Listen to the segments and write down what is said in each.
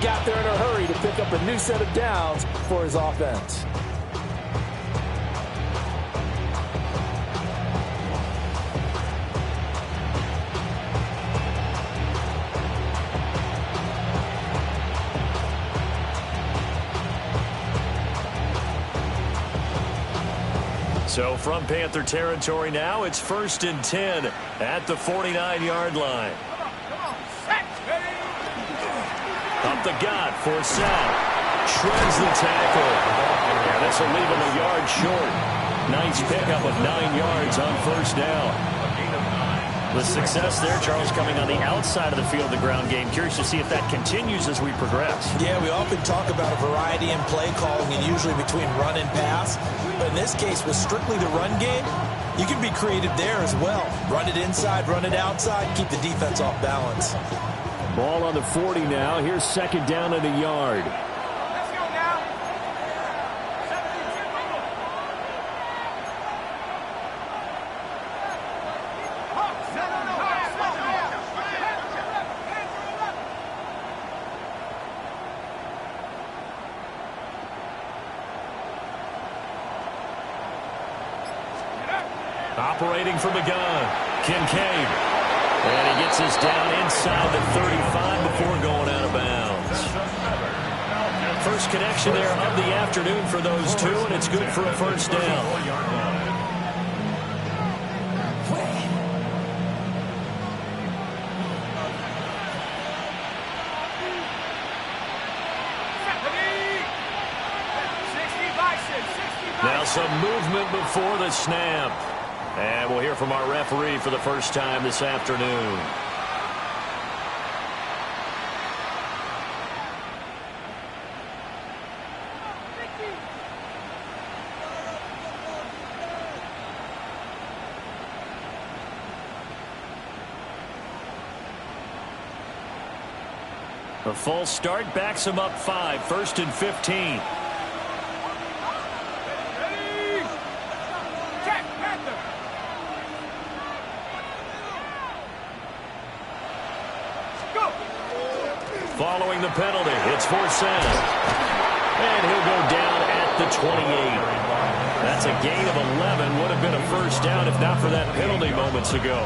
Got there in a hurry to pick up a new set of downs for his offense. So from Panther territory now, it's 1st and 10 at the 49-yard line. Up the gut for Seth. Shreds the tackle. And this will leave him a yard short. Nice pickup of 9 yards on 1st down. The success there, Charles, coming on the outside of the field, the ground game. Curious to see if that continues as we progress. Yeah, we often talk about a variety in play calling and usually between run and pass. But in this case, with strictly the run game, you can be creative there as well. Run it inside, run it outside, keep the defense off balance. Ball on the 40 now. Here's 2nd down and a yard. Let's go now. Operating from the gun, Kincaid. And he gets us down inside the 35 before going out of bounds. First connection there of the afternoon for those two, and it's good for a 1st down. Now some movement before the snap. And we'll hear from our referee for the first time this afternoon. A false start backs him up 5, 1st and 15. Following the penalty, it's for Seth. And he'll go down at the 28. That's a gain of 11. Would have been a 1st down if not for that penalty moments ago.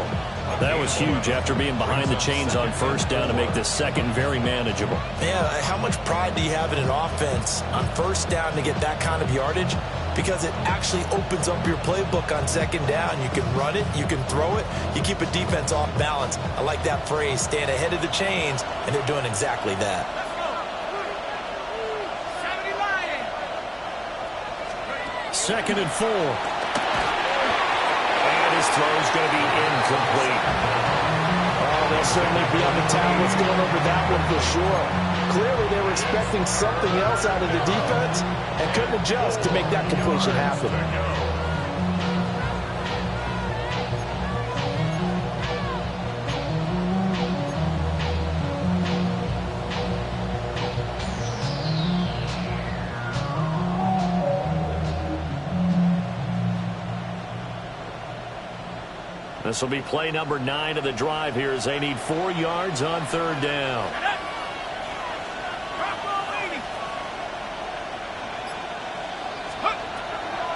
That was huge after being behind the chains on 1st down to make this 2nd very manageable. Yeah, how much pride do you have in an offense on 1st down to get that kind of yardage? Because it actually opens up your playbook on 2nd down. You can run it, you can throw it, you keep a defense off balance. I like that phrase, stand ahead of the chains, and they're doing exactly that. 2nd and 4. And his throw's going to be incomplete. Oh, they'll certainly be on the tablets going over that one for sure. Clearly, they were expecting something else out of the defense and couldn't adjust to make that completion happen. This will be play number 9 of the drive here as they need 4 yards on 3rd down.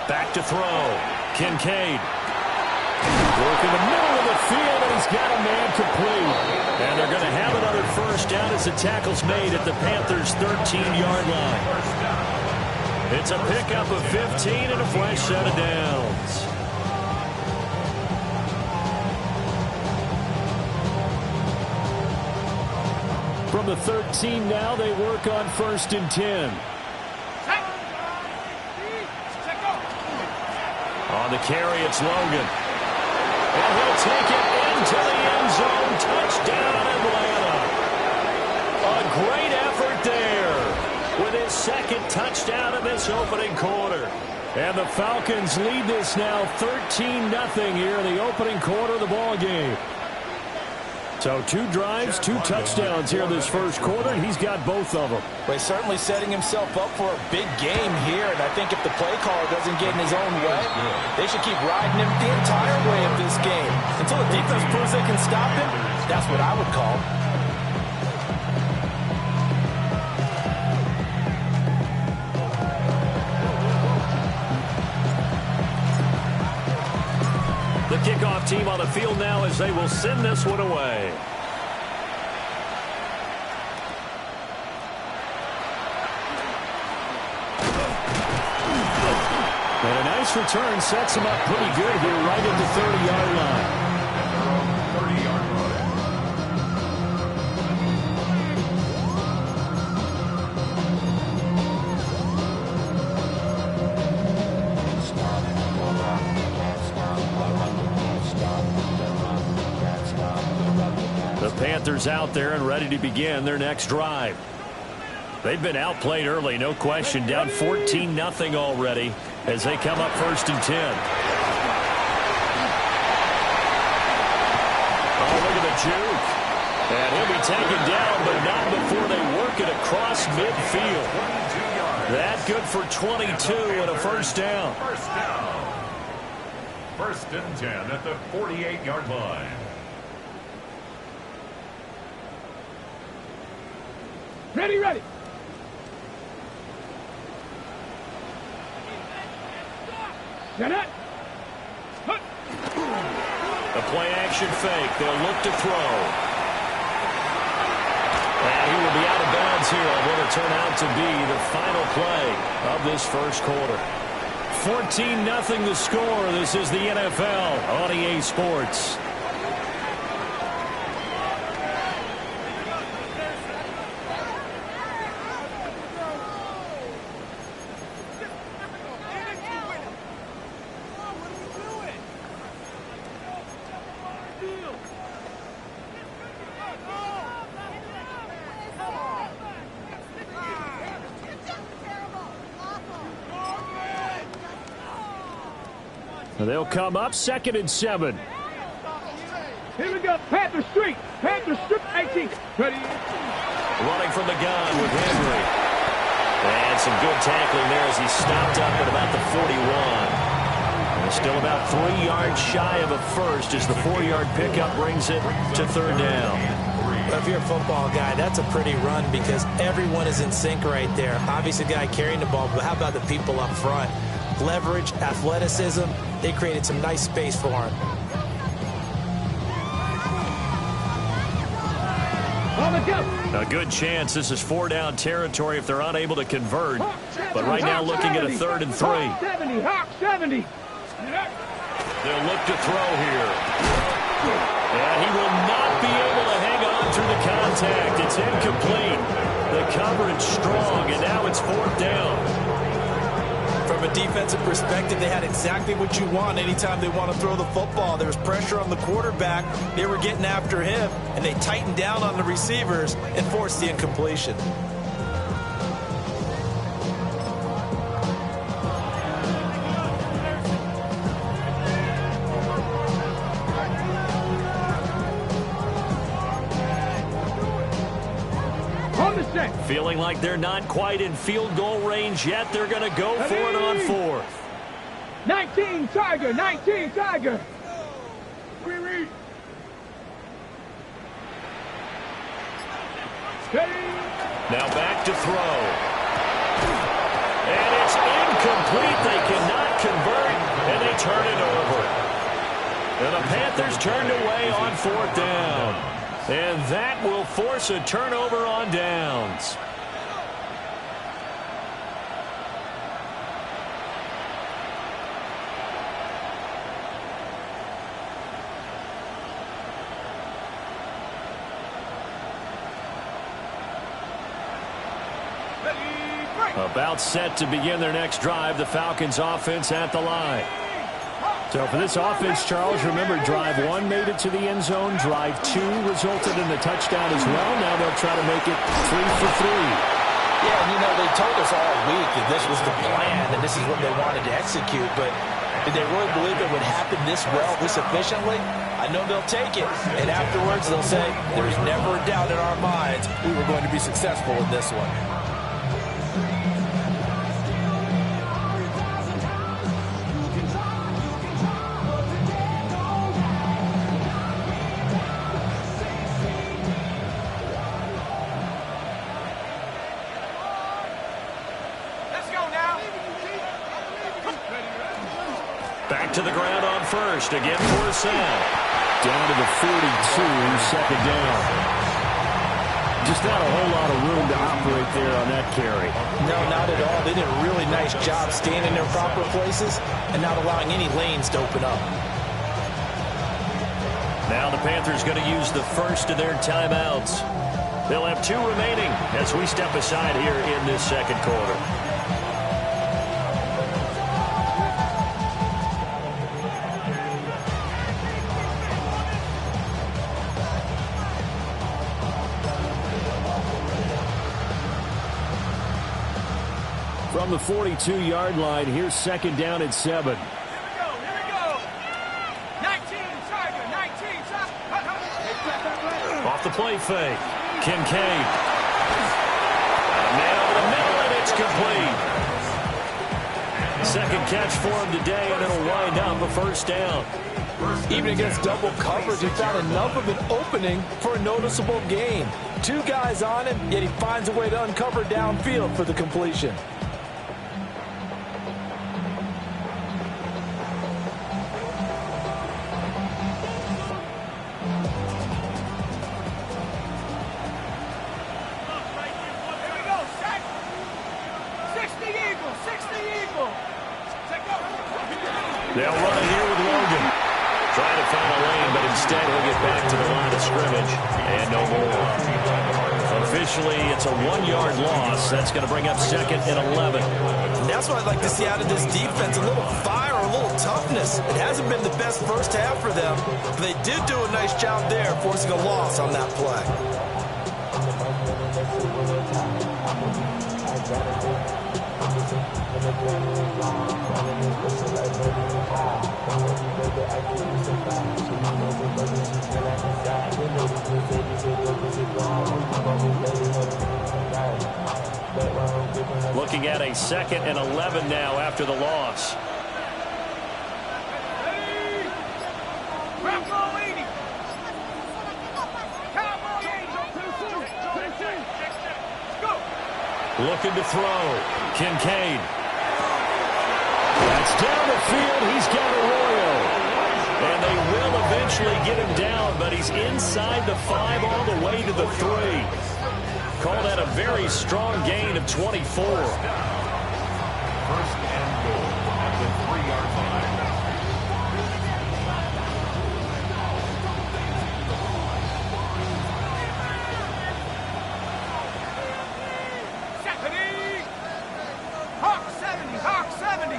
Back to throw. Kincaid. Work in the middle of the field, and he's got a man complete. And they're going to have another 1st down as the tackle's made at the Panthers' 13-yard line. It's a pickup of 15 and a fresh set of downs. From the 13 now, they work on 1st and 10. On the carry, it's Logan. And he'll take it into the end zone. Touchdown, Atlanta. A great effort there with his 2nd touchdown of this opening quarter. And the Falcons lead this now 13-0 here in the opening quarter of the ball game. So 2 drives, 2 touchdowns here in this 1st quarter, and he's got both of them. Well, he's certainly setting himself up for a big game here, and I think if the play caller doesn't get in his own way, they should keep riding him the entire way of this game. Until the defense proves they can stop him, that's what I would call. kickoff team on the field now as they will send this one away. And a nice return sets him up pretty good here right at the 30-yard line. The Panthers out there and ready to begin their next drive. They've been outplayed early, no question, down 14-0 already as they come up 1st and 10. Oh, look at the juke. And he'll be taken down, but not before they work it across midfield. That good for 22 and a first down. First down. 1st and 10 at the 48-yard line. Ready. Get it. A play-action fake. They'll look to throw. And he will be out of bounds here on what will turn out to be the final play of this first quarter. 14-0 the score. This is the NFL on EA Sports. They'll come up 2nd and 7. Here we go. Panther Street. 18. Ready. Running from the gun with Henry. And some good tackling there as he stopped up at about the 41. And still about 3 yards shy of a first as the 4-yard pickup brings it to 3rd down. Well, if you're a football guy, that's a pretty run because everyone is in sync right there. Obviously, the guy carrying the ball, but how about the people up front? Leverage, athleticism, they created some nice space for him. A good chance this is 4-down territory if they're unable to convert. But right now looking at a 3rd and 3. 70. They'll look to throw here. And he will not be able to hang on through the contact. It's incomplete. The coverage strong, and now it's 4th down. From a defensive perspective, they had exactly what you want anytime they want to throw the football. There was pressure on the quarterback. They were getting after him, and they tightened down on the receivers and forced the incompletion. Feeling like they're not quite in field goal range yet. They're going to go for it on 4th. 19 Tiger. Now back to throw. And it's incomplete. They cannot convert, and they turn it over. And the Panthers turned away on 4th down. And that will force a turnover on downs. About set to begin their next drive, the Falcons offense at the line. So for this offense, Charles, remember, drive 1 made it to the end zone. Drive 2 resulted in the touchdown as well. Now they'll try to make it 3 for 3. Yeah, and they told us all week that this was the plan and this is what they wanted to execute, but did they really believe it would happen this well, this efficiently? I know they'll take it, and afterwards they'll say, there's never a doubt in our minds we were going to be successful in this one. Back to the ground on first. Again for a sack. Down to the 42, second down. Just not a whole lot of room to operate there on that carry. No, not at all. They did a really nice job staying in their proper places and not allowing any lanes to open up. Now the Panthers going to use the first of their timeouts. They'll have 2 remaining as we step aside here in this second quarter. From the 42-yard line, here's second down at 7. Here we go. 19, Tiger, 19, Off the play fake. Kincaid. Nail to the middle, and it's complete. Second catch for him today, and it'll wind up a first down. Even against double coverage, he found enough of an opening for a noticeable gain. 2 guys on him, yet he finds a way to uncover downfield for the completion. They'll run it here with Logan. Trying to find a lane, but instead he'll get back to the line of scrimmage. And no more. Officially, it's a 1-yard loss. That's going to bring up second and 11. And that's what I'd like to see out of this defense. A little fire, a little toughness. It hasn't been the best first half for them, but they did do a nice job there, forcing a loss on that play. Looking at a second and 11 now after the loss. Looking to throw. Kincaid. That's down the field. He's got Arroyo. And they will eventually get him down, but he's inside the 5 all the way to the 3. Call that a very strong gain of 24. First and goal at the 3-yard line. Hawk 70, Hawk 70.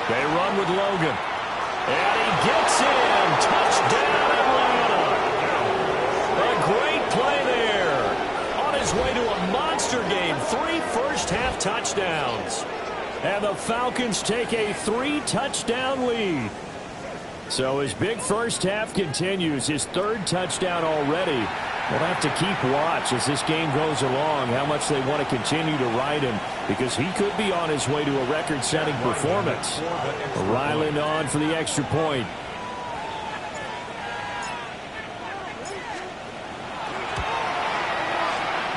They run with Logan. And he gets in. Touchdown, Atlanta. A great play there. On his way to a monster game. 3 first-half touchdowns. And the Falcons take a 3-touchdown lead. So his big first half continues. His 3rd touchdown already. We'll have to keep watch as this game goes along, how much they want to continue to ride him, because he could be on his way to a record-setting performance. Ryland on for the extra point.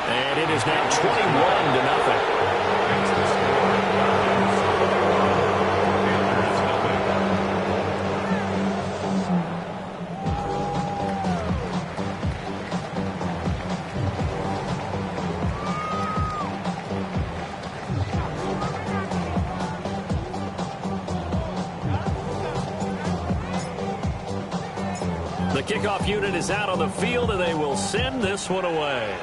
And it is now 21-0. The kickoff unit is out on the field, and they will send this one away.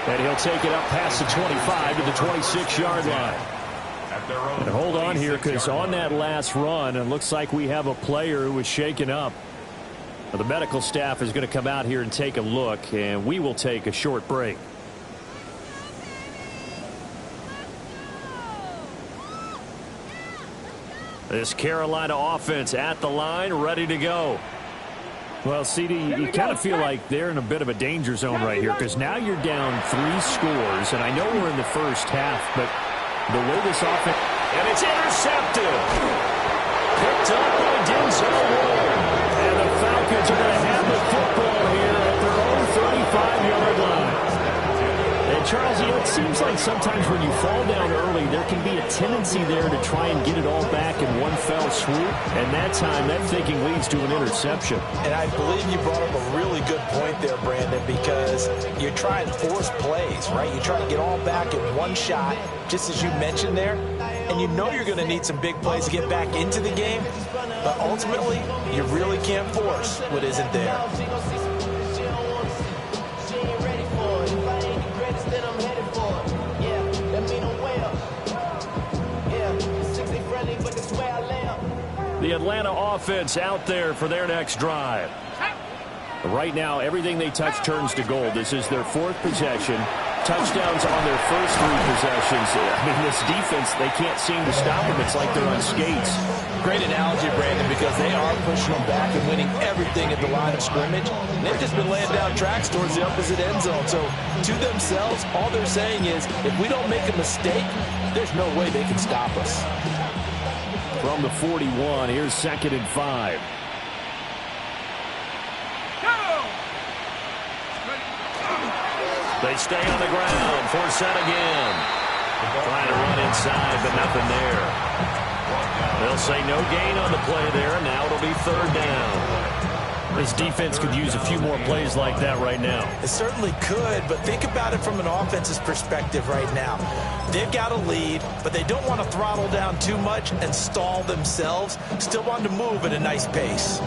And he'll take it up past the 25 to the 26-yard line. And hold on here, because on that last run, it looks like we have a player who was shaken up. Now, the medical staff is going to come out here and take a look, and we will take a short break. This Carolina offense at the line, ready to go. Well, CD, you kind of feel like they're in a bit of a danger zone right here, because now you're down 3 scores, and I know we're in the first half, but the way this offense... And it's intercepted. picked up by Denzel Ward. And the Falcons are going to have the football here at their own 35-yard line. And Charles, it seems like sometimes when you fall down early, there can be a tendency there to try and get it all back in one fell swoop. And that time, that thinking leads to an interception. And I believe you brought up a really good point there, Brandon, because you're trying to force plays, right? You try to get all back in one shot, just as you mentioned there. And you know you're going to need some big plays to get back into the game. But ultimately, you really can't force what isn't there. The Atlanta offense out there for their next drive. Right now, everything they touch turns to gold. This is their fourth possession. Touchdowns on their first three possessions. I mean, this defense, they can't seem to stop them. It's like they're on skates. Great analogy, Brandon, because they are pushing them back and winning everything at the line of scrimmage. And they've just been laying down tracks towards the opposite end zone. So, to themselves, all they're saying is, if we don't make a mistake, there's no way they can stop us. From the 41, here's 2nd and 5. They stay on the ground. Force set again. Trying to run inside, but nothing there. They'll say no gain on the play there, and now it'll be 3rd down. This defense could use a few more plays like that right now. It certainly could, but think about it from an offense's perspective right now. They've got a lead, but they don't want to throttle down too much and stall themselves. Still want to move at a nice pace.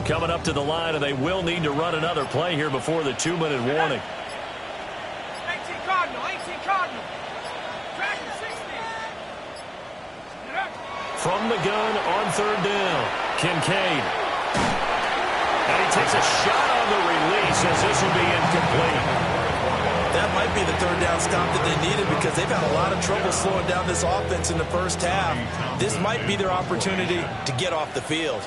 Coming up to the line, and they will need to run another play here before the 2-minute warning. 18 Cardinal, 18 Cardinal. Dragon 60. From the gun on 3rd down, Kincaid. And he takes a shot on the release as this will be incomplete. That might be the 3rd down stop that they needed because they've had a lot of trouble slowing down this offense in the first half. This might be their opportunity to get off the field.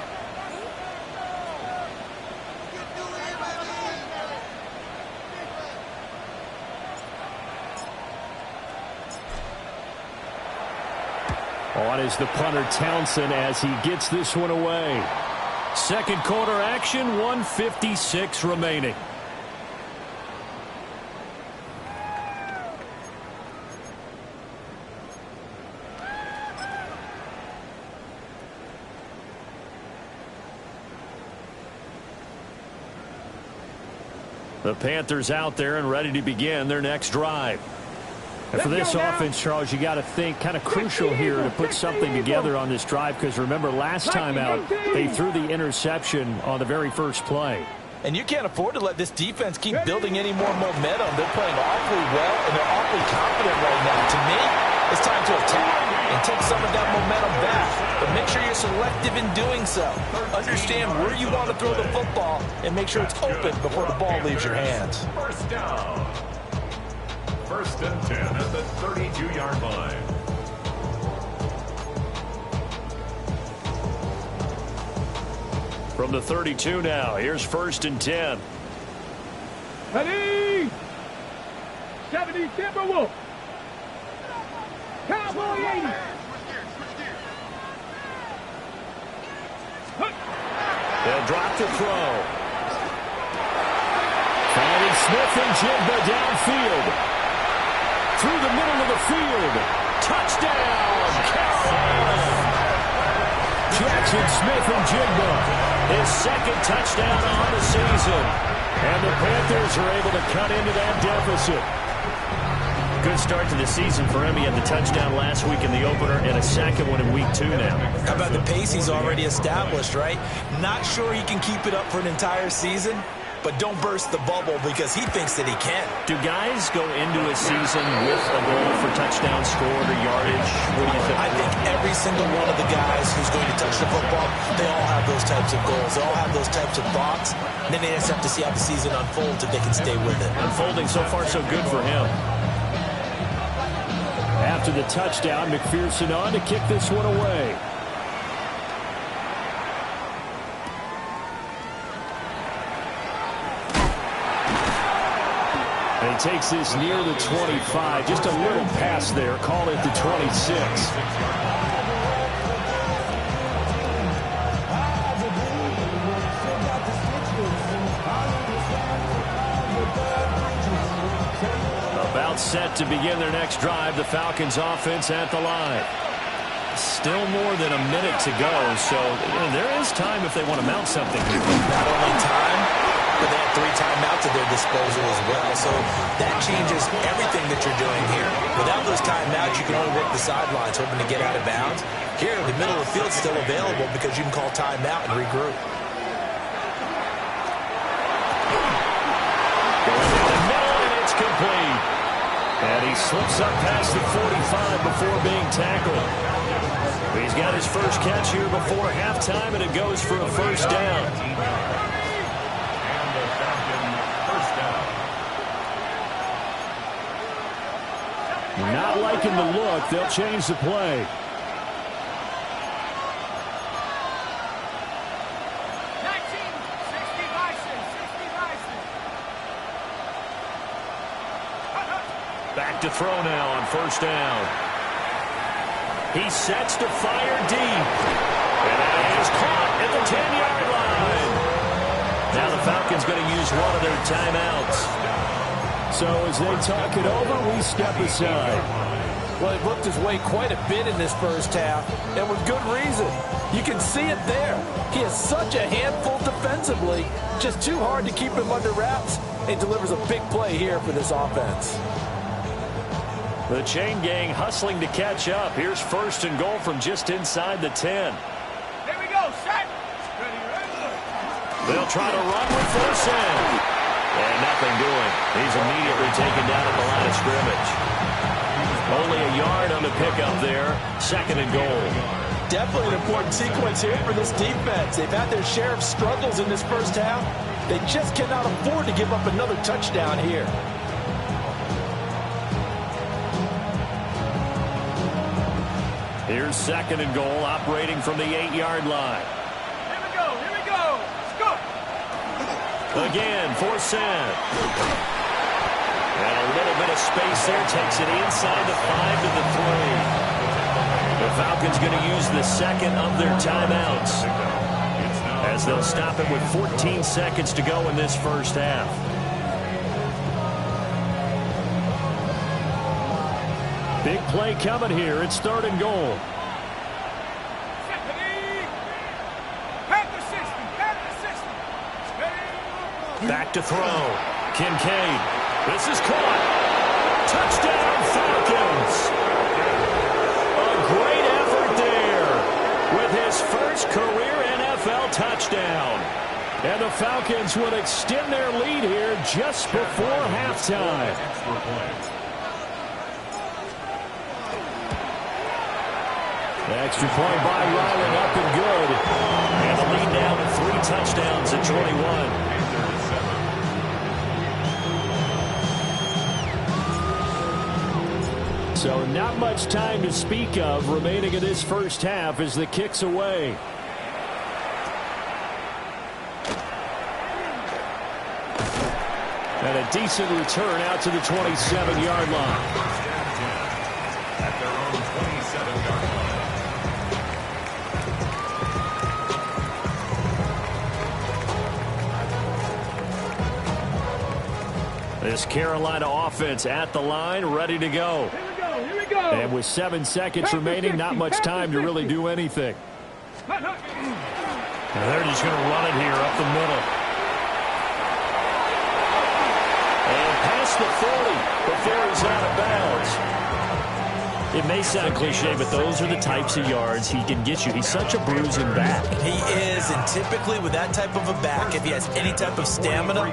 On is the punter Townsend as he gets this one away. Second quarter action, 1:56 remaining. The Panthers out there and ready to begin their next drive. And for this offense, Charles, you got to think kind of crucial here to put something together on this drive because remember last time out they threw the interception on the very first play. And you can't afford to let this defense keep building any more momentum. They're playing awfully well and they're awfully confident right now. To me, it's time to attack and take some of that momentum back. But make sure you're selective in doing so. Understand where you want to throw the football and make sure it's open before the ball leaves your hands. First down. 1st and 10 at the 32-yard line. From the 32 now, here's 1st and 10. Ready? 70 Timberwolf. Cowboy 80. They'll drop the throw. Finding Smith and Jigba downfield. Through the middle of the field. Touchdown, Carolina. Jackson Smith-Njigba, his 2nd touchdown on the season. And the Panthers are able to cut into that deficit. Good start to the season for him. He had the touchdown last week in the opener and a 2nd one in week 2 now. How about the pace he's already established, right? Not sure he can keep it up for an entire season, but don't burst the bubble because he thinks that he can. Do guys go into a season with a goal for touchdown scored or yardage? What do you think? I think every single one of the guys who's going to touch the football, they all have those types of goals. They all have those types of thoughts. And then they just have to see how the season unfolds if they can stay with it. Unfolding so far so good for him. After the touchdown, McPherson on to kick this one away. And he takes this near the 25. Just a little pass there. Call it the 26. About set to begin their next drive. The Falcons offense at the line. Still more than a minute to go, so there is time if they want to mount something. Not only time, but they have 3 timeouts at their disposal as well. So that changes everything that you're doing here. Without those timeouts, you can only work the sidelines, hoping to get out of bounds. Here, the middle of the field is still available because you can call timeout and regroup. Complete. And he slips up past the 45 before being tackled. He's got his first catch here before halftime, and it goes for a first down. And the Falcon first down. Not liking the look. They'll change the play. Back to throw now on first down. He sets to fire deep. And that is caught at the 10-yard line. Now the Falcons going to use one of their timeouts. So as they talk it over, we step aside. Well, he looked his way quite a bit in this first half, and with good reason. You can see it there. He is such a handful defensively. Just too hard to keep him under wraps, and delivers a big play here for this offense. The chain gang hustling to catch up. Here's first and goal from just inside the 10. Here we go, set. Ready. They'll try to run with Forsen. And nothing doing. He's immediately taken down at the line of scrimmage. Only a yard on the pickup there. Second and goal. Definitely an important sequence here for this defense. They've had their share of struggles in this first half. They just cannot afford to give up another touchdown here. Here's second and goal, operating from the 8-yard line. Here we go. Let's go. Again, Forsen. And a little bit of space there, takes it inside the 5 to the 3. The Falcons going to use the second of their timeouts, as they'll stop it with 14 seconds to go in this first half. Big play coming here. It's third and goal. Back to throw. Kincaid. This is caught. Touchdown, Falcons. A great effort there with his first career NFL touchdown. And the Falcons would extend their lead here just before halftime. The extra point by Ryland up and good. And the lead down to 3 touchdowns at 21. So not much time to speak of remaining in this first half as the kick's away. And a decent return out to the 27-yard line. At their own 27-yard line. This Carolina offense at the line, ready to go. Here we go. And with 7 seconds remaining, not much time to really do anything. Hut. And they're just going to run it here up the middle. And past the 40 before he's out of bounds. It may sound cliche, but those are the types of yards he can get you. He's such a bruising back. He is, and typically with that type of a back, if he has any type of stamina,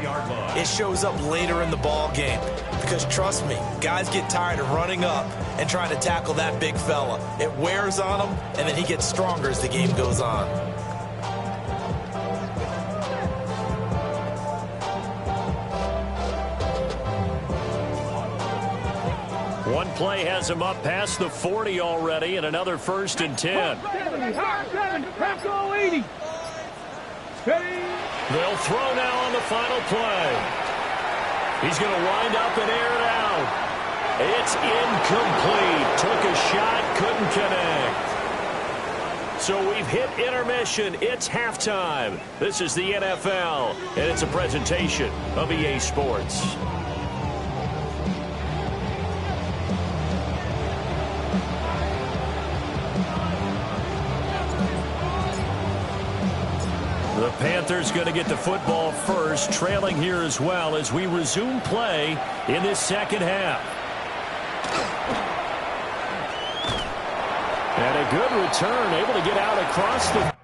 it shows up later in the ball game. Because trust me, guys get tired of running up and trying to tackle that big fella. It wears on him, and then he gets stronger as the game goes on. One play has him up past the 40 already, and another first and 10. Crack all 80. They'll throw now on the final play. He's going to wind up and air it out. It's incomplete. Took a shot, couldn't connect. So we've hit intermission. It's halftime. This is the NFL, and it's a presentation of EA Sports. The Panthers going to get the football first, trailing here as well as we resume play in this second half. And a good return, able to get out across the...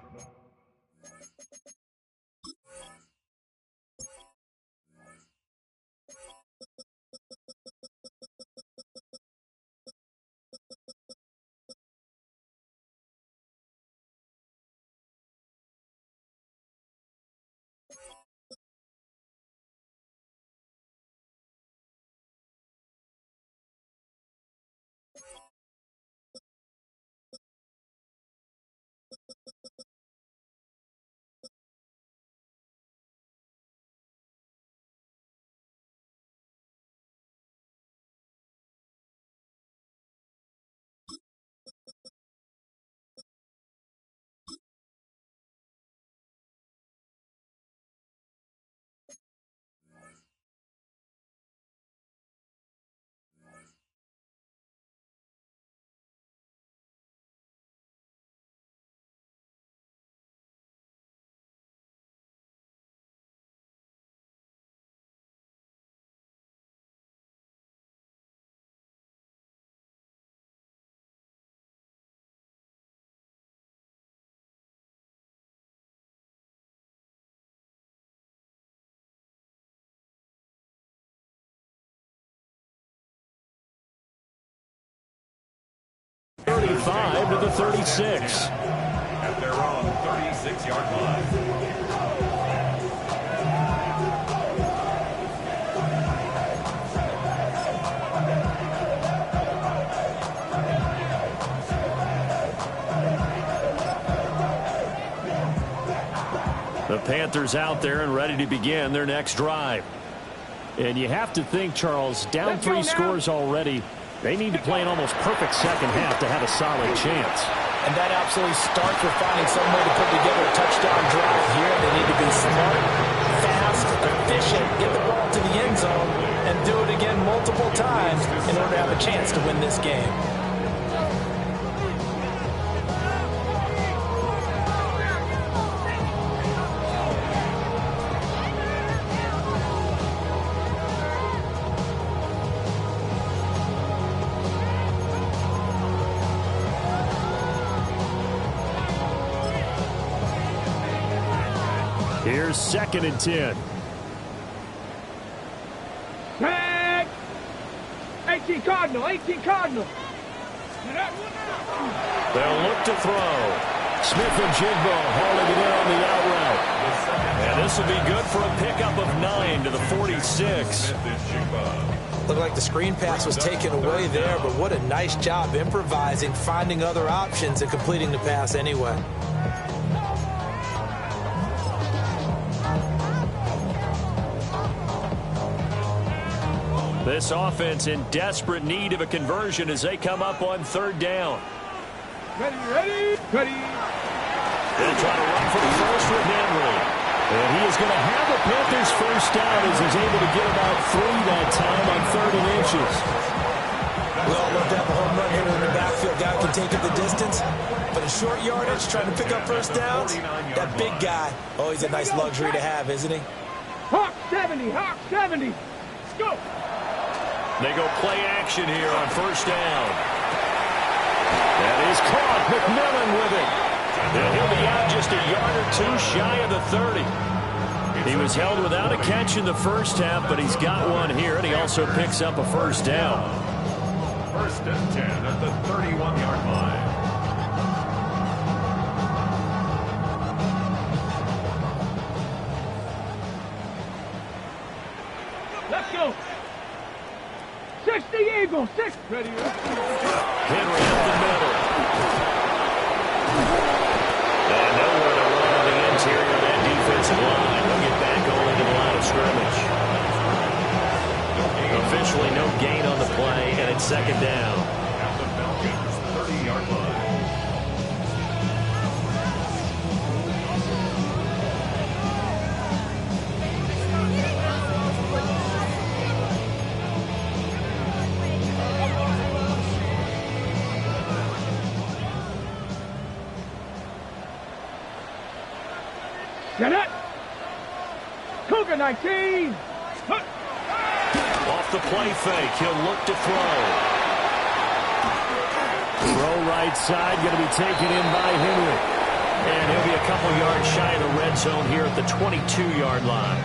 to the 36. At their own 36-yard line. The Panthers out there and ready to begin their next drive. And you have to think, Charles, down 3 scores already. They need to play an almost perfect second half to have a solid chance. And that absolutely starts with finding some way to put together a touchdown drive here. They need to be smart, fast, efficient, get the ball to the end zone, and do it again multiple times in order to have a chance to win this game. Here's 2nd and 10. Tag! 18 Cardinal, 18 Cardinal. They'll look to throw. Smith and Jigbo hauling it in on the out route. And this will be good for a pickup of 9 to the 46. Looked like the screen pass was taken away there, but what a nice job improvising, finding other options, and completing the pass anyway. This offense in desperate need of a conversion as they come up on 3rd down. Ready, ready, ready. They'll try to run for the first with Henry. And he is going to have the Panthers first down as he's able to get about 3 that time on 3rd and inches. We all love to have a home run hitter in the backfield. Guy can take it the distance. But in short yardage, trying to pick up first downs, that big guy, always a nice luxury to have, isn't he? Hawk 70, Hawk 70. Let's go. They go play action here on 1st down. That is caught. McMillan with it. And he'll be out just a yard or 2 shy of the 30. He was held without a catch in the first half, but he's got one here, and he also picks up a first down. 1st and 10 at the 31-yard line. Let's go. 60 Eagles, 6. Ready, Henry up the middle. And nowhere to run on the interior of that defensive line. They'll get back going to the line of scrimmage. second down. At the Falcons' 30-yard line. Get it! Cougar 19! Off the play fake, he'll look to throw. Throw right side, going to be taken in by Henry. And he'll be a couple yards shy of the red zone here at the 22-yard line.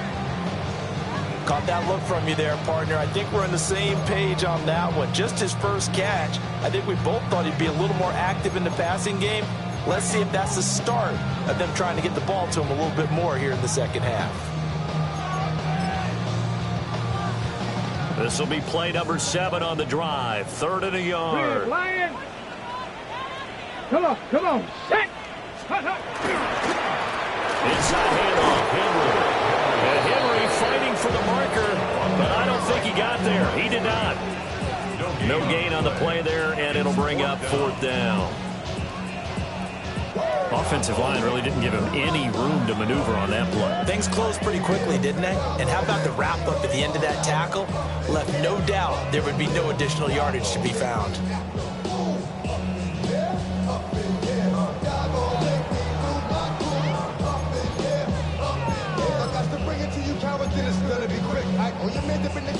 Caught that look from you there, partner. I think we're on the same page on that one. Just his first catch. I think we both thought he'd be a little more active in the passing game. Let's see if that's the start of them trying to get the ball to him a little bit more here in the second half. This will be play number 7 on the drive. 3rd and a yard. Lion! Come on, come on, set! Inside handoff, Henry. And Henry fighting for the marker, but I don't think he got there. He did not. No gain on the play there, and it'll bring up 4th down. Offensive line really didn't give him any room to maneuver on that play. Things closed pretty quickly, didn't they? And how about the wrap-up at the end of that tackle? Left no doubt there would be no additional yardage to be found.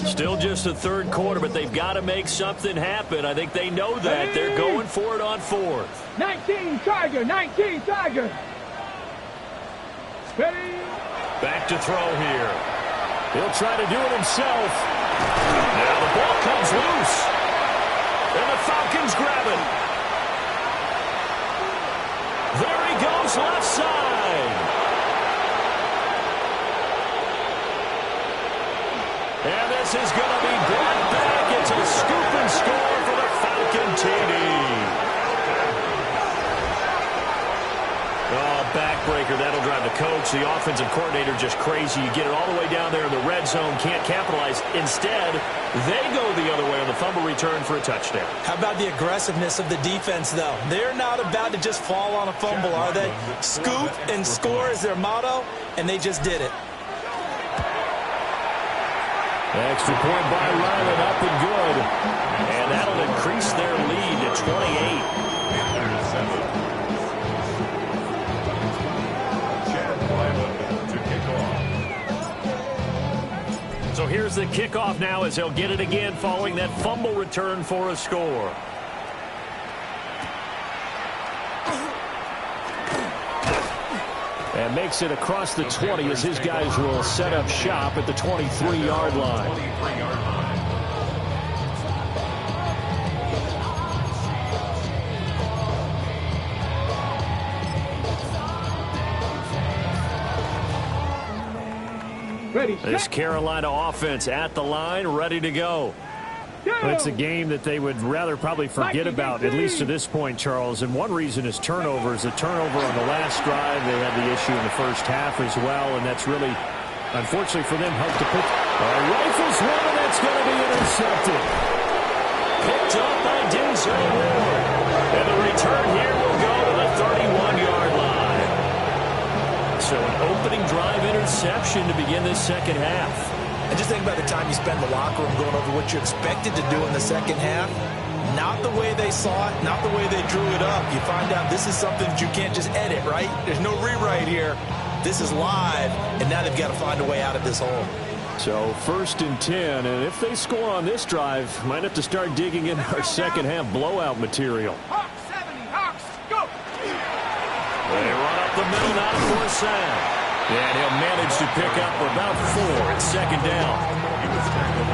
Still just the 3rd quarter, but they've got to make something happen. I think they know that. They're going for it on 4th. 19 Tiger, 19 Tiger. Ready? Back to throw here. He'll try to do it himself. Now the ball comes loose. And the Falcons grab it. There he goes left side. And this is going to be brought back. It's a scoop and score for the Falcon TD. Oh, backbreaker. That'll drive the coach, the offensive coordinator, just crazy. You get it all the way down there in the red zone, can't capitalize. Instead, they go the other way on the fumble return for a touchdown. How about the aggressiveness of the defense, though? They're not about to just fall on a fumble, are they? Scoop and score is their motto, and they just did it. Extra point by Ryland, up and good. And that'll increase their lead to 28. So here's the kickoff now as they'll get it again following that fumble return for a score. And makes it across the 20 as his guys will set up shop at the 23-yard line. Ready, This Carolina offense at the line, ready to go. Well, it's a game that they would rather probably forget about, at least to this point, Charles. And one reason is turnovers. A turnover on the last drive. They had the issue in the first half as well, and that's really, unfortunately for them, helped to pick. Rifles one, and that's going to be intercepted. Picked up by Denzel Ward. And the return here will go to the 31-yard line. So an opening drive interception to begin this second half. And just think about the time you spend in the locker room going over what you expected to do in the second half. Not the way they saw it, not the way they drew it up. You find out this is something that you can't just edit, right? There's no rewrite here. This is live, and now they've got to find a way out of this hole. So 1st and 10, and if they score on this drive, might have to start digging in our second half blowout material. Hawks 70, Hawks, go! They run up the middle now to force down. And he'll manage to pick up about 4 at second down.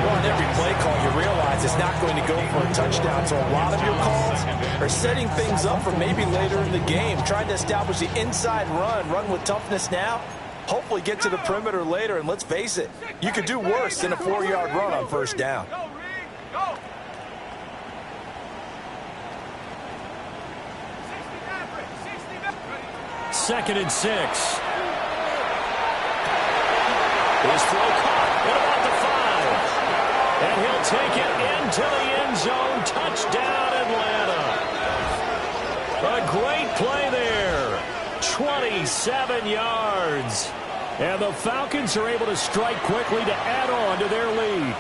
Well, in every play call, you realize it's not going to go for a touchdown. So a lot of your calls are setting things up for maybe later in the game, trying to establish the inside run with toughness now, hopefully get to the perimeter later. And let's face it, you could do worse than a 4-yard run on first down. Go, Reed, go! 2nd and 6. His throw caught at about the 5. And he'll take it into the end zone. Touchdown, Atlanta. A great play there. 27 yards. And the Falcons are able to strike quickly to add on to their lead.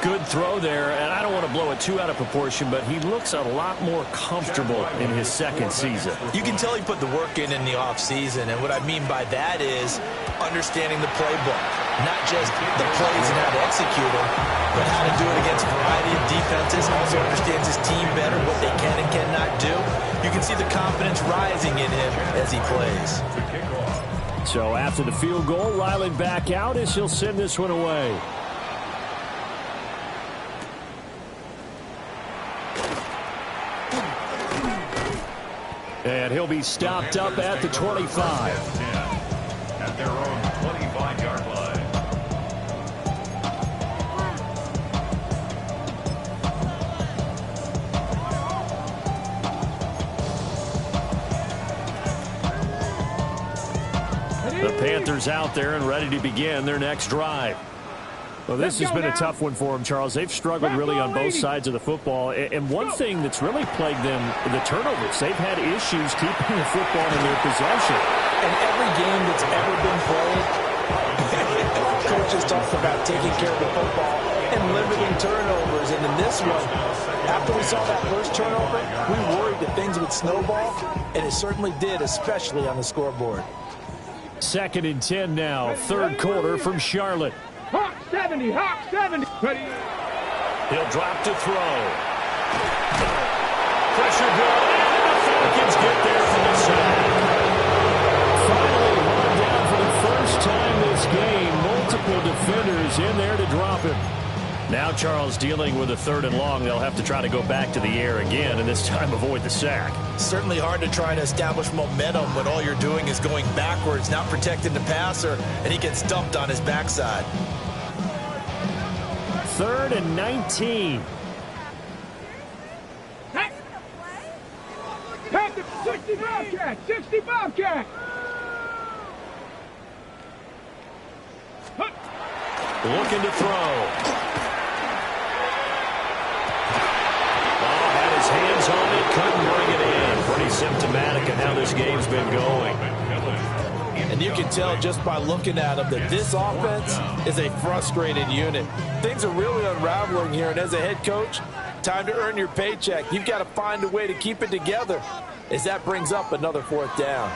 Good throw there, and I don't want to blow it too out of proportion, but he looks a lot more comfortable in his second season. You can tell he put the work in the offseason, and what I mean by that is understanding the playbook. Not just the plays and how to execute them, but how to do it against a variety of defenses. Also understands his team better, what they can and cannot do. You can see the confidence rising in him as he plays. So after the field goal, Ryland back out as he'll send this one away. And he'll be stopped up at the 25. At their own 25-yard line. The Panthers out there and ready to begin their next drive. Well, this has been a tough one for them, Charles. They've struggled really on both sides of the football. And one thing that's really plagued them, the turnovers. They've had issues keeping the football in their possession. And every game that's ever been played, coaches talk about taking care of the football and limiting turnovers. And in this one, after we saw that first turnover, we worried that things would snowball, and it certainly did, especially on the scoreboard. 2nd and 10 now, third quarter from Charlotte. Hawk 70, Hawk 70. Ready. He'll drop to throw. Pressure good, and the Falcons get there for the sack. Finally run down for the first time this game. Multiple defenders in there to drop him. Now Charles dealing with a 3rd and long. They'll have to try to go back to the air again, and this time avoid the sack. Certainly hard to try to establish momentum when all you're doing is going backwards, not protecting the passer, and he gets dumped on his backside. 3rd and 19. Panther, 60 Bobcat, 60 Bobcat. Looking to throw. Had his hands on it, couldn't bring it in. Pretty symptomatic of how this game's been going. And you can tell just by looking at them that this offense is a frustrated unit. Things are really unraveling here, and as a head coach, time to earn your paycheck. You've got to find a way to keep it together as that brings up another 4th down.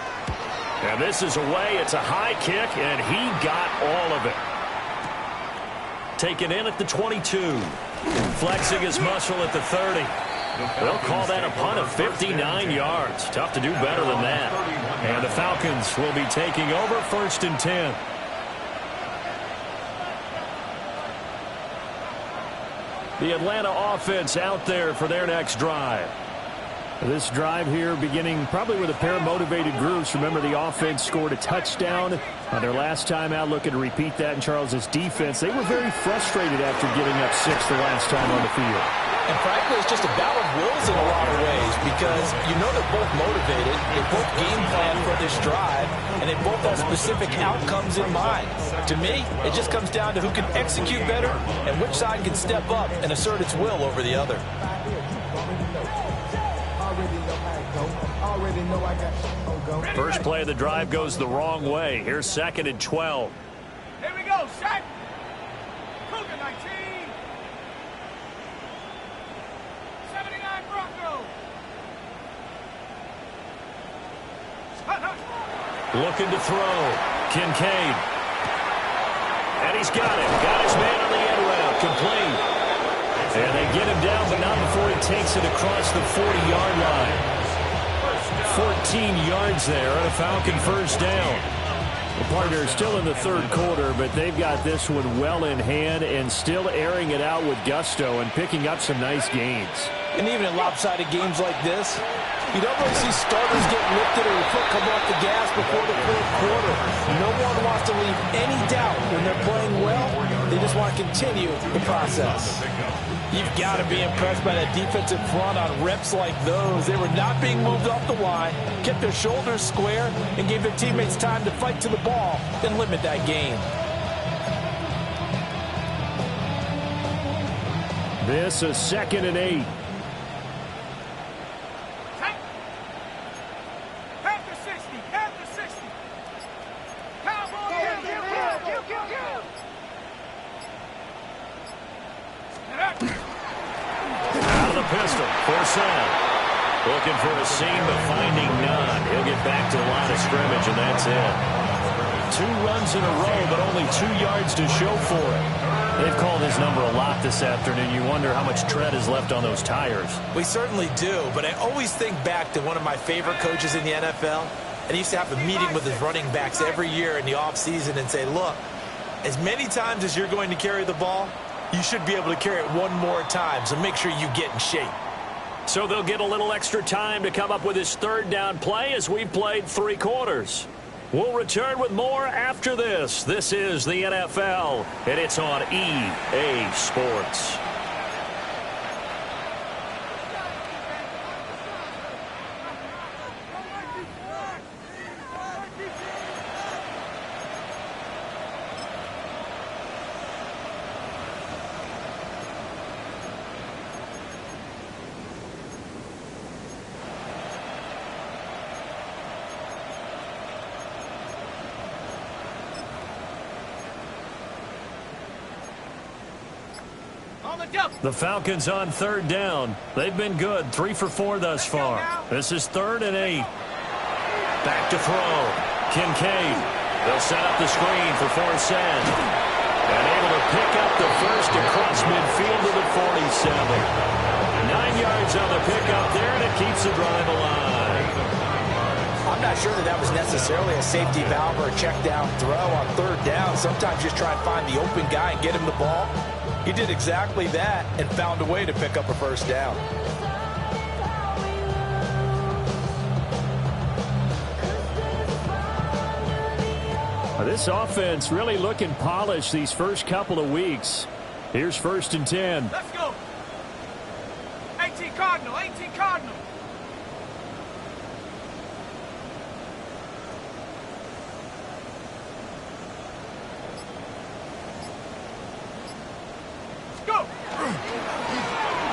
And this is away. It's a high kick, and he got all of it. Taken in at the 22. Flexing his muscle at the 30. They'll call that a punt of 59 yards. Tough to do better than that. And the Falcons will be taking over 1st and 10. The Atlanta offense out there for their next drive. This drive here beginning probably with a pair of motivated groups. Remember, the offense scored a touchdown on their last time out. Looking to repeat that in Charles's defense. They were very frustrated after giving up 6 the last time on the field. And frankly, it's just a battle of wills in a lot of ways because you know they're both motivated. They both game plan for this drive, and they both have specific outcomes in mind. To me, it just comes down to who can execute better and which side can step up and assert its will over the other. First play of the drive goes the wrong way. Here's 2nd and 12. Here we go, set. Cougar 19. 79 Bronco. Looking to throw. Kincaid. And he's got it. Got his man on the end route. Complete. And they get him down, but not before he takes it across the 40-yard line. 14 yards there on a Falcon 1st down. The partner still in the 3rd quarter, but they've got this one well in hand and still airing it out with gusto and picking up some nice gains. And even in lopsided games like this, you don't really see starters get lifted or the foot come off the gas before the 4th quarter. No one wants to leave any doubt when they're playing well. They just want to continue the process. You've got to be impressed by that defensive front on reps like those. They were not being moved off the line, kept their shoulders square, and gave their teammates time to fight to the ball and limit that gain. This is 2nd and 8. Half to 60. Half to 60. Cowboy, Out of the pistol. Forsythe. Looking for a seam, but finding none. He'll get back to the line of scrimmage, and that's it. 2 runs in a row, but only 2 yards to show for it. They've called his number a lot this afternoon. You wonder how much tread is left on those tires. We certainly do, but I always think back to one of my favorite coaches in the NFL, and he used to have a meeting with his running backs every year in the offseason and say, look, as many times as you're going to carry the ball, you should be able to carry it one more time, so make sure you get in shape. So they'll get a little extra time to come up with his 3rd down play as we've played 3 quarters. We'll return with more after this. This is the NFL, and it's on EA Sports. The Falcons on 3rd down. They've been good. 3 for 4 thus far. This is 3rd and 8. Back to throw. Kincaid. They'll set up the screen for Forsythe. And able to pick up the first across midfield to the 47. 9 yards on the pickup there, and it keeps the drive alive. I'm not sure that was necessarily a safety valve or a check down throw on 3rd down. Sometimes just try and find the open guy and get him the ball. He did exactly that and found a way to pick up a 1st down. This offense really looking polished these first couple of weeks. Here's 1st and 10. Let's go. 18 Cardinal, 18 Cardinal.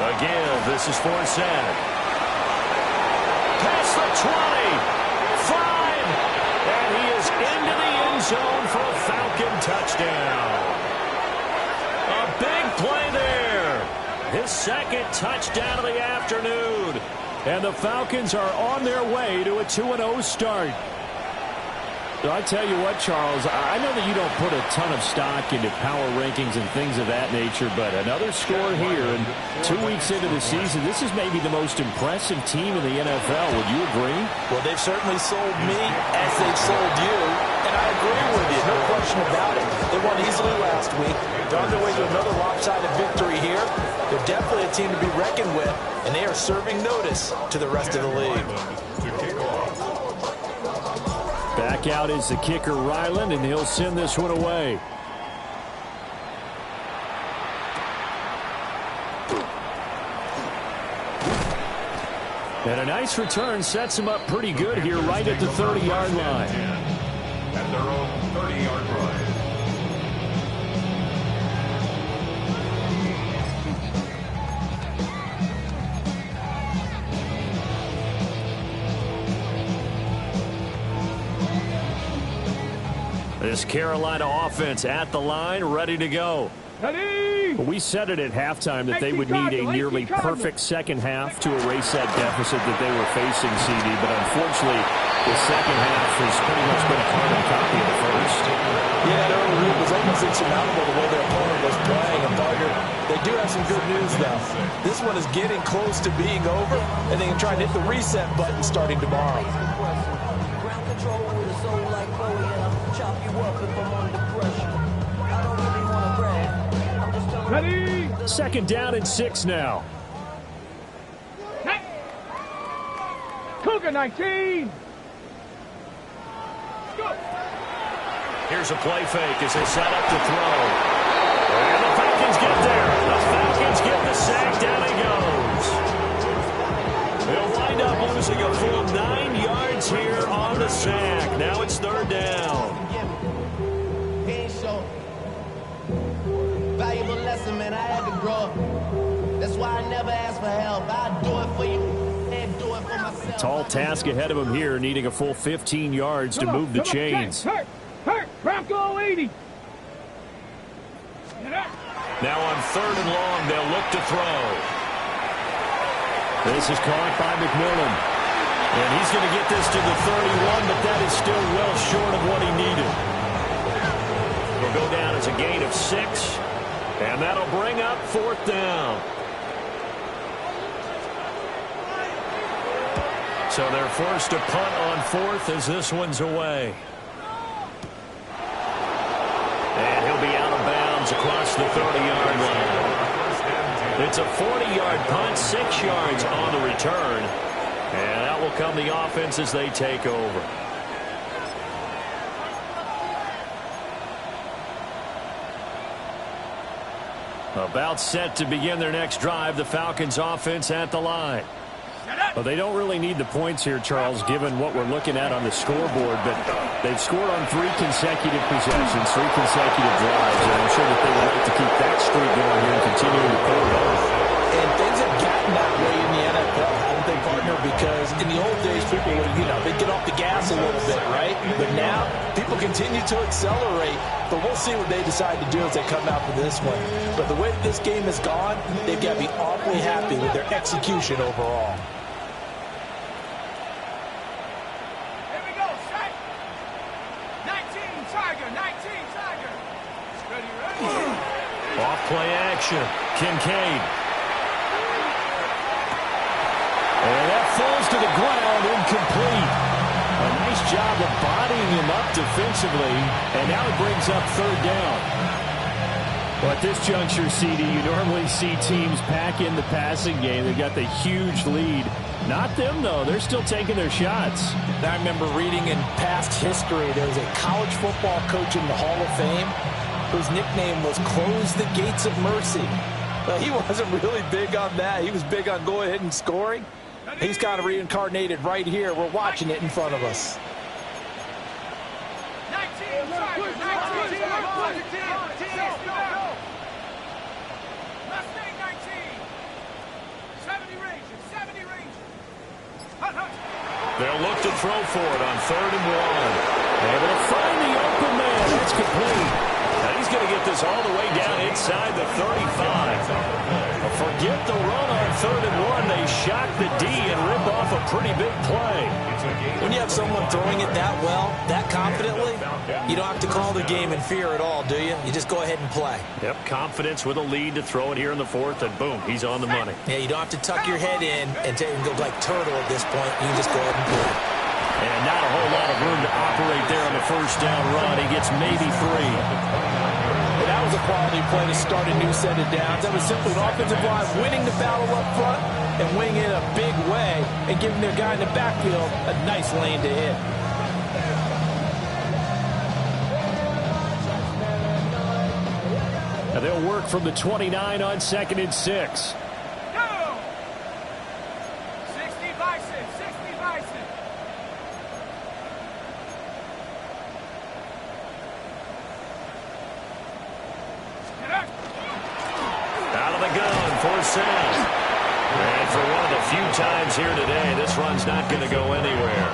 Again, this is Forsythe. Past the 20. 5. And he is into the end zone for a Falcon touchdown. A big play there. His 2nd touchdown of the afternoon. And the Falcons are on their way to a 2-0 start. I tell you what, Charles, I know that you don't put a ton of stock into power rankings and things of that nature, but another score here, and 2 weeks into the season, this is maybe the most impressive team in the NFL. Would you agree? Well, they've certainly sold me as they've sold you, and I agree with you, no question about it. They won easily last week. They're on their way to another lopsided victory here. They're definitely a team to be reckoned with, and they are serving notice to the rest of the league. Back out is the kicker, Ryland, and he'll send this one away. And a nice return sets him up pretty good here right at the 30-yard line. At their own 30-yard line. This Carolina offense at the line, ready to go. Ready. We said it at halftime that they would need a nearly perfect second half to erase that deficit that they were facing, CD, but unfortunately, the second half has pretty much been a carbon copy of the first. Yeah, that early lead was almost insurmountable the way their opponent was playing. And Barger, they do have some good news, though. This one is getting close to being over, and they can try and hit the reset button starting tomorrow. Ground control with a soul like Chloe, and I'll chop you up if I'm under pressure. I don't really want to brag. I'm just telling Ready. 2nd down and 6 now. Hey. Cougar 19. Go. Here's a play fake as they set up to throw. And the Falcons get there. The Falcons get the sack. Down he goes. They'll wind up losing a full 9 yards here on the sack. Now it's 3rd down. Valuable lesson, man. I had to grow up. why I never ask for help. I do it for you and do it for myself. Tall task ahead of him here, needing a full 15 yards to move the chains. Hurt! Bronco 80! Now on 3rd and long, they'll look to throw. This is caught by McMillan. And he's going to get this to the 31, but that is still well short of what he needed. Will go down as a gain of 6, and that'll bring up 4th down. So they're forced to punt on 4th as this one's away. And he'll be out of bounds across the 30-yard line. It's a 40-yard punt, 6 yards on the return. And that will come the offense as they take over. About set to begin their next drive, the Falcons offense at the line. Well, they don't really need the points here, Charles, given what we're looking at on the scoreboard, but they've scored on 3 consecutive possessions, 3 consecutive drives, and I'm sure that they would like to keep that streak going here and continuing to pull it off. And things have gotten that way in the NFL, haven't they, partner? Because in the old days, people would, they'd get off the gas a little bit, right? But now, people continue to accelerate, but we'll see what they decide to do as they come out for this one. But the way that this game has gone, they've got to be awfully happy with their execution overall. Off-play action. Kincaid. And that falls to the ground, incomplete. A nice job of bodying him up defensively, and now it brings up 3rd down. Well, at this juncture, CD, you normally see teams pack in the passing game. They've got the huge lead. Not them, though. They're still taking their shots. I remember reading in past history, there was a college football coach in the Hall of Fame whose nickname was Close the Gates of Mercy. But he wasn't really big on that. He was big on going ahead and scoring. He's kind of reincarnated right here. We're watching it in front of us. 19, Mustang 19. 70 Rangers, 70 Rangers. They'll look to throw for it on 3rd and 1. Able to find the open man. That's complete. Now he's going to get this all the way down inside the 35. Forget the run on 3rd and 1. They shock the D and rip off a pretty big play. When you have someone throwing it that well, that confidently, you don't have to call the game in fear at all, do you? You just go ahead and play. Yep, confidence with a lead to throw it here in the 4th, and boom, he's on the money. Yeah, you don't have to tuck your head in and go like turtle at this point. You can just go ahead and play. And not a whole lot of room to operate there on the 1st down run. He gets maybe 3. That was a quality play to start a new set of downs. That was simply an offensive line winning the battle up front and winning it in a big way and giving their guy in the backfield a nice lane to hit. Now they'll work from the 29 on 2nd and 6. Go! 60 Bison, 60 Bison. Out of the gun for Sam. And for one of the few times here today, this run's not going to go anywhere.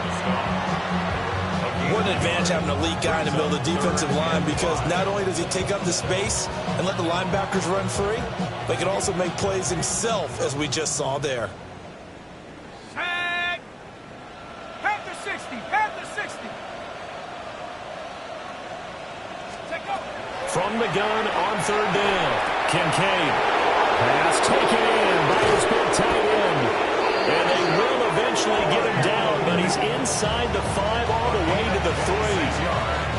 What an advantage having an elite guy in the middle of the defensive line, because not only does he take up the space and let the linebackers run free, but he can also make plays himself, as we just saw there. Set. Panther 60, Panther 60. Take up. From the gun on 3rd down, Kincaid. Pass taken in by his big tight end. And they will eventually get him down, but he's inside the 5 all the way to the 3.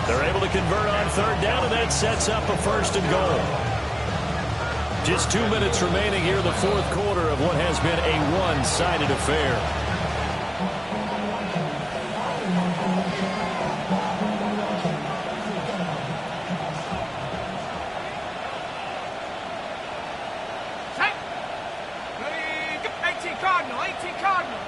They're able to convert on 3rd down, and that sets up a 1st and goal. Just 2 minutes remaining here in the 4th quarter of what has been a one-sided affair. Cardinal, 18 Cardinal.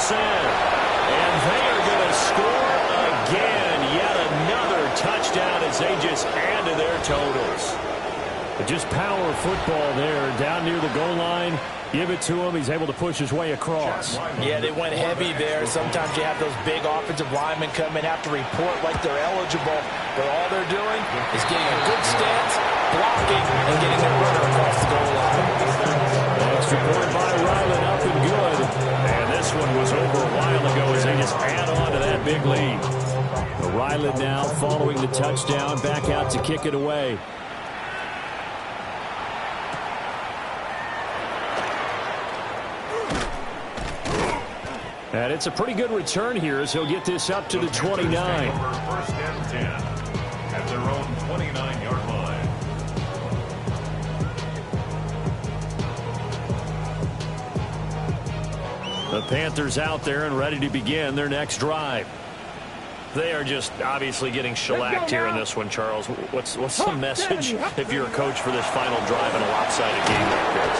this in. And they are going to score again. Yet another touchdown as they just add to their totals. Just power football there. Down near the goal line. Give it to him. He's able to push his way across. Yeah, they went heavy there. Sometimes you have those big offensive linemen come in, have to report like they're eligible, but all they're doing is getting a good stance, blocking, and getting their runner across the goal line. Extra point by Ryland, up and good. And this one was over a while ago as they just add on to that big lead. Ryland now following the touchdown, back out to kick it away. And it's a pretty good return here as he'll get this up to the 29. First and 10 at their own 29-yard line. The Panthers out there and ready to begin their next drive. They are just obviously getting shellacked here in this one, Charles. What's the message if you're a coach for this final drive in a lopsided game like this?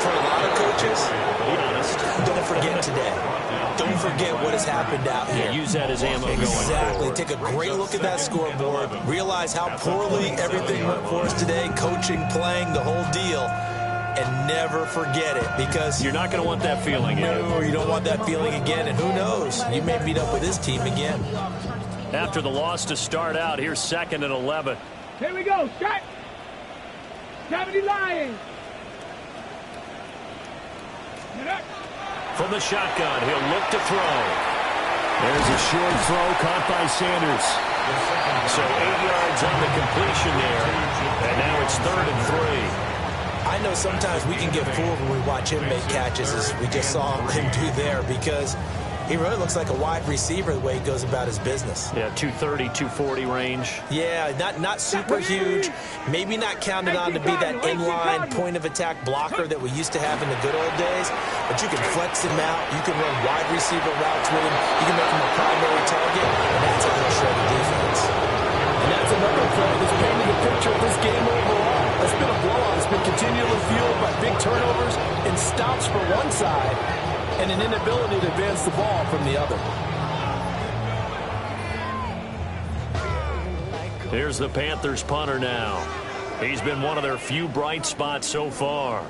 For a lot of coaches, Be honest. don't forget today. Don't forget what has happened out here. Use that as ammo going Exactly. forward. Take a great look at that scoreboard. Realize how poorly everything went for us today. Coaching, playing, the whole deal. And never forget it, because You're not going to want that feeling again. no, you don't want that feeling again. And who knows? You may meet up with this team again. After the loss to start out, here's 2nd and 11. Here we go. Shot. 70 Lions. Get up. From the shotgun, he'll look to throw. There's a short throw caught by Sanders. So 8 yards on the completion there. And now it's 3rd and 3. I know sometimes we can get fooled when we watch him make catches, as we just saw him do there, because he really looks like a wide receiver the way he goes about his business. Yeah, 230, 240 range. Yeah, not super huge. Maybe not counted on to be that inline point-of-attack blocker that we used to have in the good old days, but you can flex him out. You can run wide receiver routes with him. You can make him a primary target, and that's how you shred the defense. And that's another play that's painting a picture of this game overall. It's been a blowout. It's been continually fueled by big turnovers and stops for one side and an inability to advance the ball from the other. Here's the Panthers punter now. He's been one of their few bright spots so far.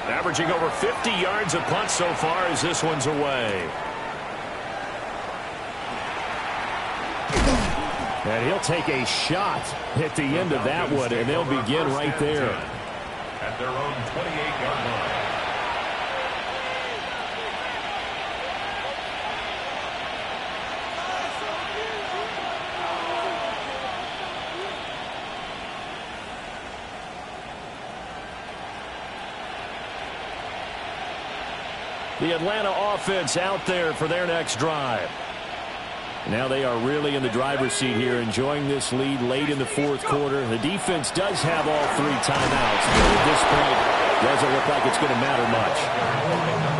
Averaging over 50 yards a punt so far as this one's away. And he'll take a shot at the end of that one, and they'll begin right there. At their own 28-yard line. The Atlanta offense out there for their next drive. Now they are really in the driver's seat here, enjoying this lead late in the 4th quarter. The defense does have all 3 timeouts, but at this point, doesn't look like it's going to matter much.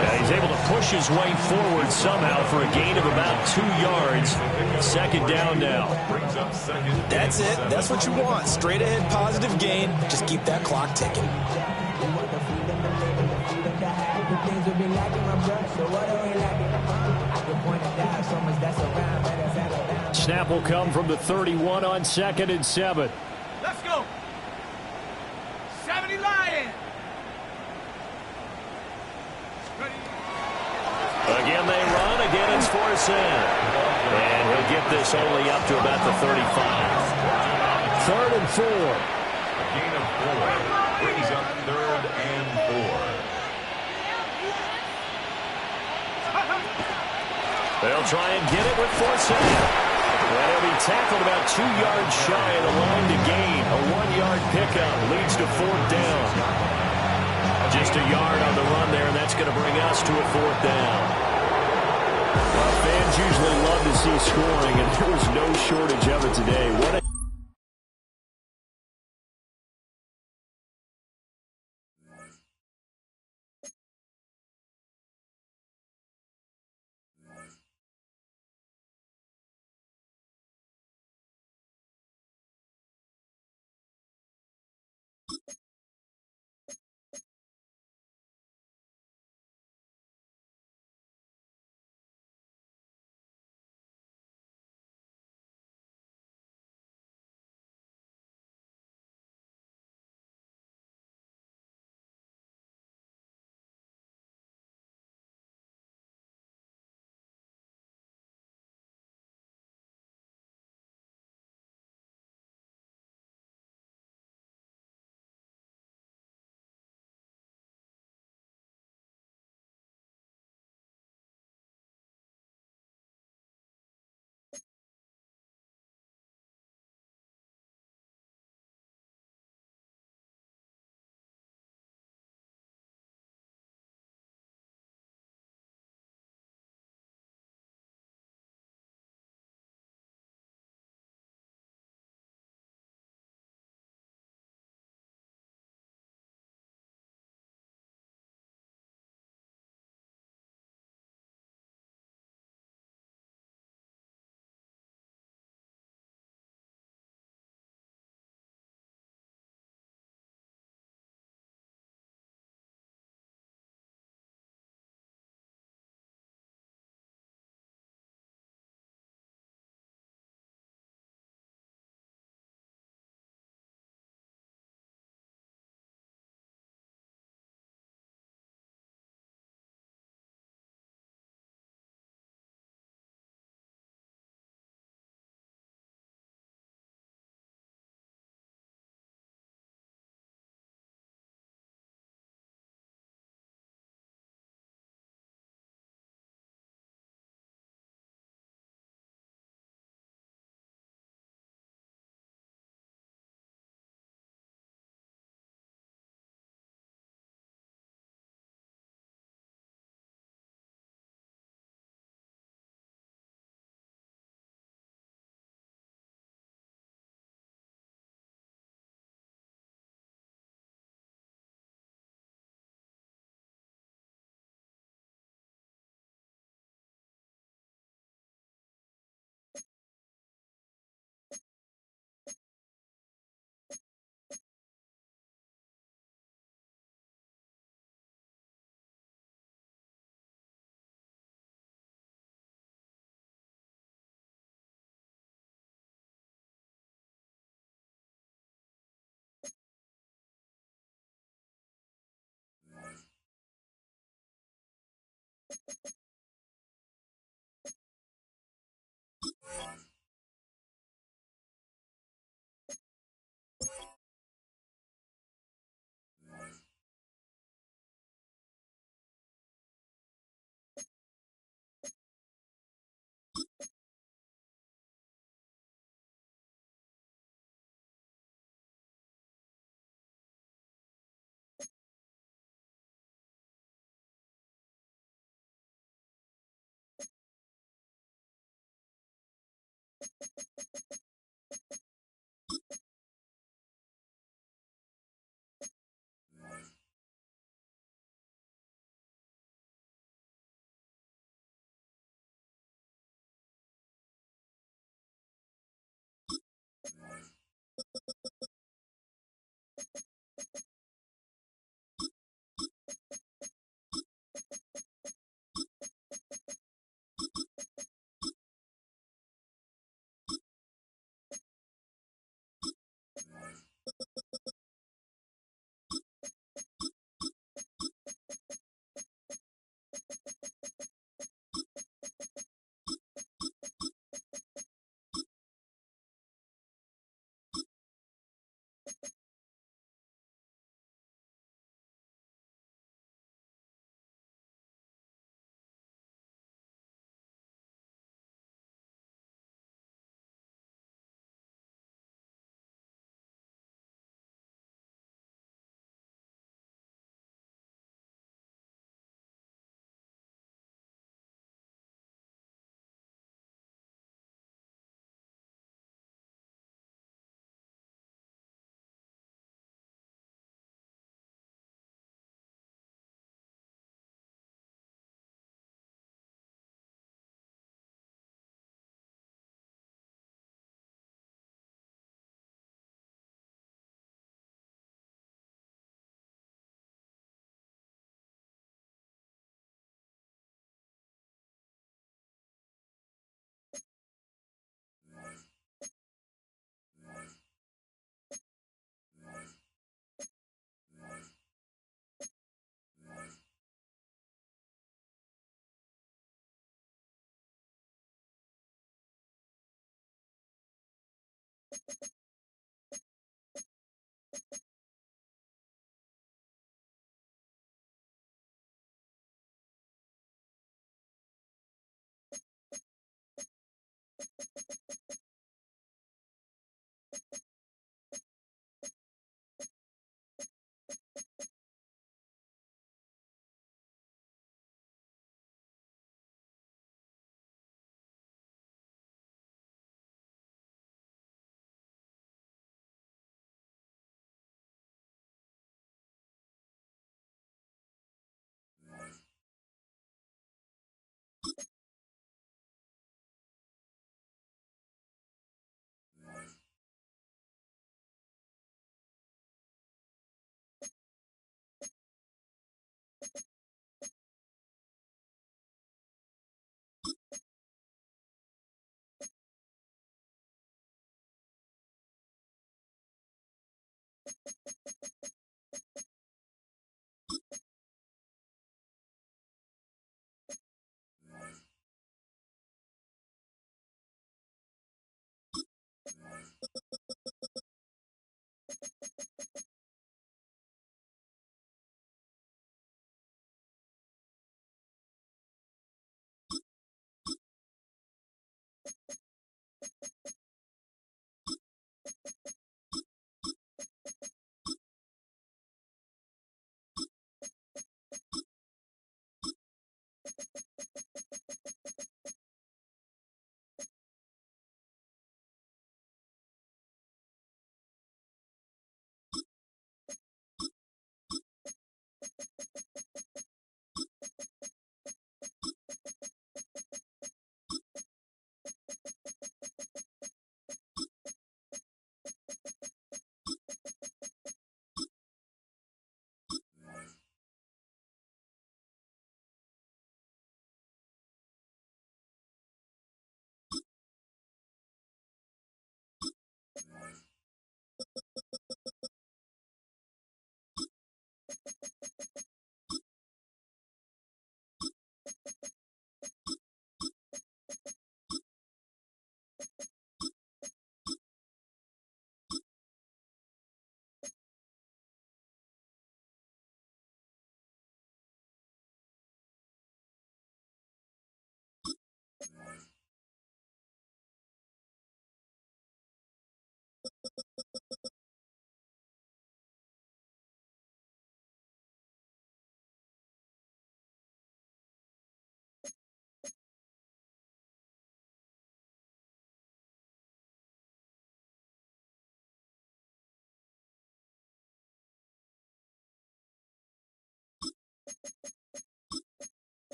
Yeah, he's able to push his way forward somehow for a gain of about 2 yards. 2nd down now. That's it. That's what you want. Straight ahead positive gain. Just keep that clock ticking. Snap will come from the 31 on 2nd and 7. Let's go. 70 Lions. Again they run. Again it's forced in. And he'll get this only up to about the 35. 3rd and 4. A gain of 4 brings up 3rd and 4. They'll try and get it with force in. And he'll be tackled about 2 yards shy of the line to gain. A 1-yard pickup leads to 4th down. Just a yard on the run there, and that's going to bring us to a 4th down. Fans usually love to see scoring, and there was no shortage of it today. What a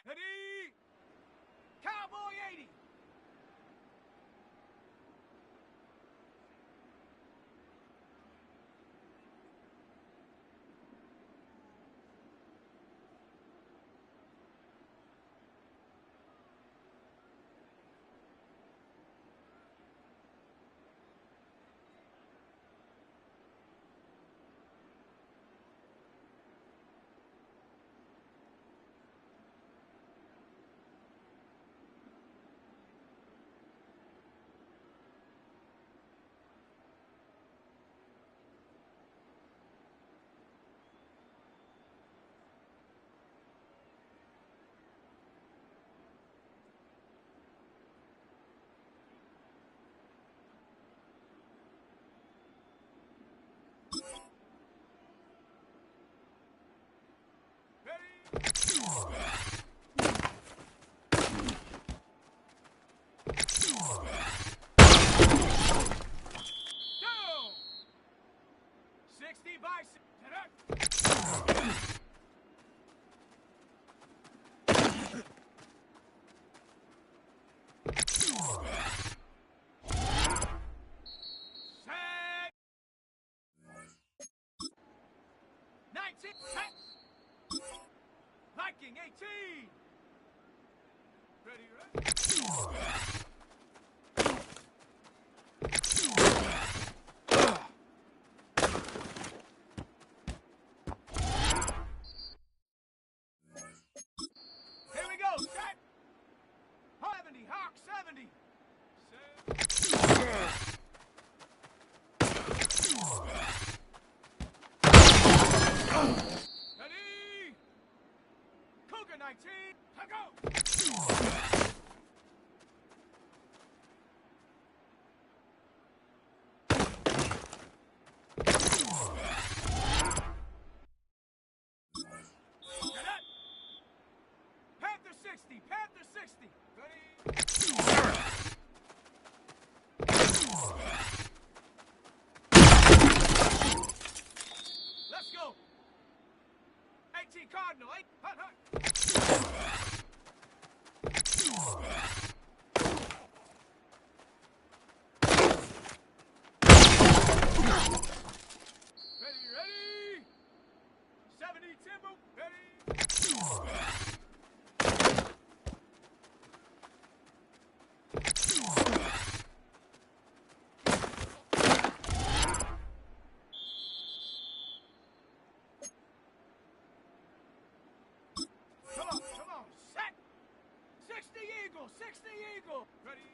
Ready? Cowboy 80. Down. 60 by 6. Set. 19. Set. Viking 18. Ready, ready. Here we go, set. 70, Hawk 70. Set. Ready? Cougar 19, to go. Cadet. Panther 60, Panther 60. Ready? Let's go. 18 Cardinal, 8. Hut, hut. Ready, ready. 70 Timbo, ready. Come on, set. 60 Eagle, 60 Eagle. Ready?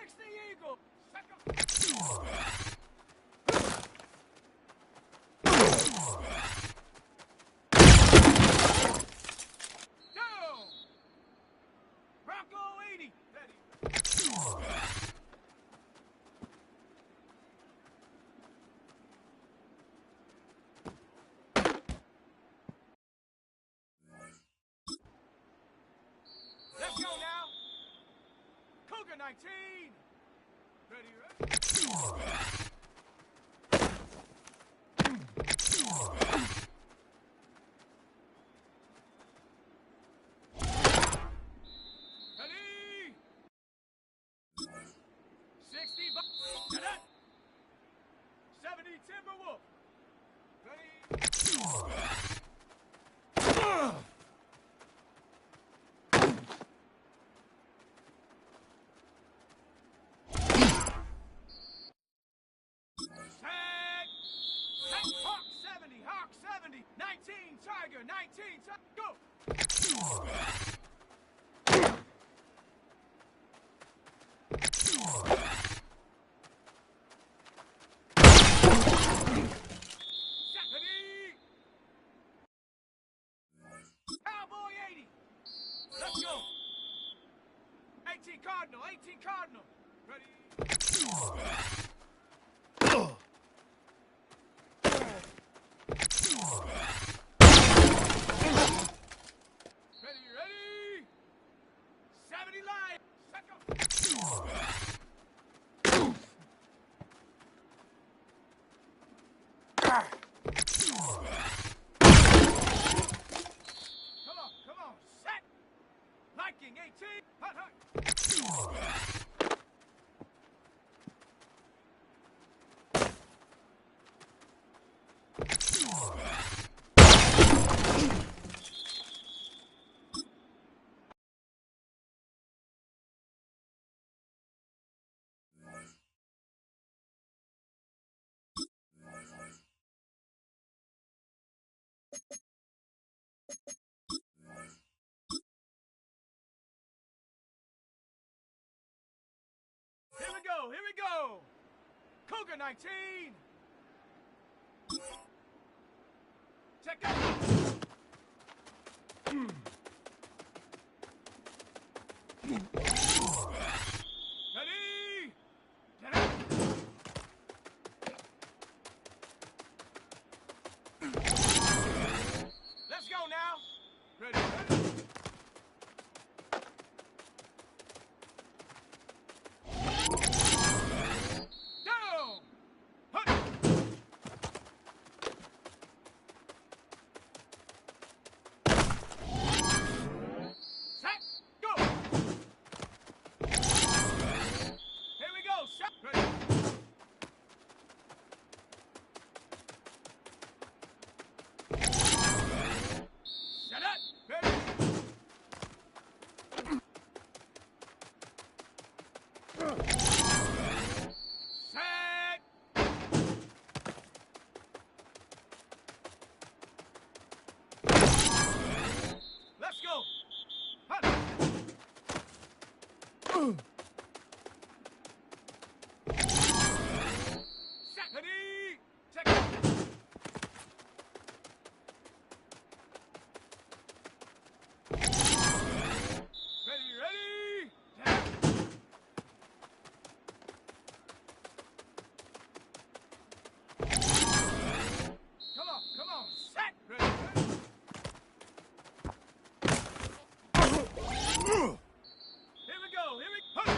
60 Eagle. Second. Down. Bronco 80. Ready. Let's go now. Cougar 19. Ready, ready. Ready. 60. Get it. 70 Timberwolf. Ready. Hawk 70, Hawk 70, 19, Tiger, 19, go! Ready! Cowboy 80, let's go! 18 Cardinal, 18 Cardinal, ready? Ready, ready! 70 line! Second! Come on, set! Liking 18, hut, hut! Here we go! Cougar 19! Check it! Ready? Get up! Let's go now! Ready, ready? Let's go! Hut. Ready? Check it. Ready, ready? Yeah. Come on, set! Ready, ready? Here we go, here we go!